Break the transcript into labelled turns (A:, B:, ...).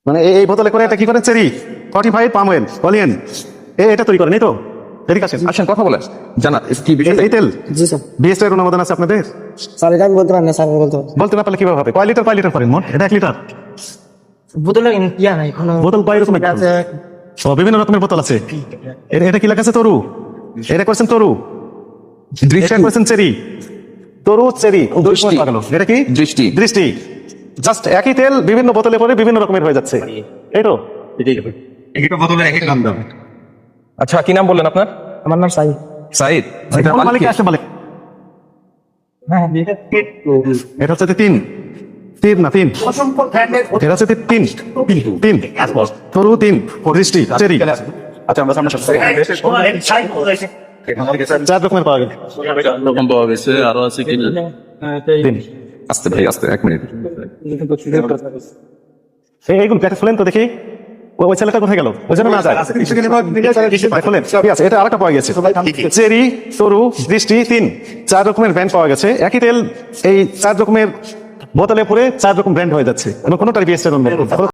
A: মানে এই বোতলে করে এটা কি করেন? চেরি ফর্টিফাইড পাম অয়েল অলিয়েন এটা তৈরি করেন, এই তো? এদিকে আসেন,
B: আসেন কথা বলেন। জানা কি বিষয়?
A: এই তেল
C: জি স্যার।
A: বিএসটি এর অনুমোদন আছে আপনাদের?
C: স্যার এটা আমি বলতে পারি না স্যার, আমি বলতে পারি।
A: বলতে না পারলে কিভাবে হবে? কয় লিটার করেন মোট? এটা 1 লিটার
C: বোতলে ইয়া নাই কোনো।
A: বোতল কয় রকমের আছে? ও বিভিন্ন রকমের বোতল আছে। এটা কি লেখা আছে? তরু। এটা করেছেন তরু, এটা করেছেন চেরি। তরু চেরি
B: দৃষ্টি।
A: এটা কি?
B: দৃষ্টি।
A: দৃষ্টি। জাস্ট একই তেল বিভিন্ন বোতলে পরে বিভিন্ন রকমের হয়ে যাচ্ছে, এই তো?
B: আচ্ছা কি নাম বললেন আপনার?
C: আমার নাম সাই।
B: সাইদ।
A: কোন মালিক আসে মালিক?
C: হ্যাঁ
A: এটা হচ্ছে তিন না তিন, এটা হচ্ছে তিন তরু, তিন দৃষ্টি, চেরি।
B: আচ্ছা আমরা সামনে
A: 4 রকমের পাওয়া গেল।
D: রকম পাওয়া গেছে, আরো আছে কি না?
A: তিন।
B: আস্তে ভাই আস্তে, 1 মিনিট।
A: এইগুলো প্যাকেজ খুলেন তো দেখি। ওই ছেলেটা কোথায় গেল? ওই জন্য না যায়। খুলেন। ঠিক আছে, এটা আরেকটা পাওয়া গেছে, চেরি, তরু, দৃষ্টি, তিন। 4 রকমের ব্র্যান্ড পাওয়া গেছে। একই তেল এই 4 রকমের বোতলে পরে 4 রকম ব্র্যান্ড হয়ে যাচ্ছে, কোনোটাই বিএসটি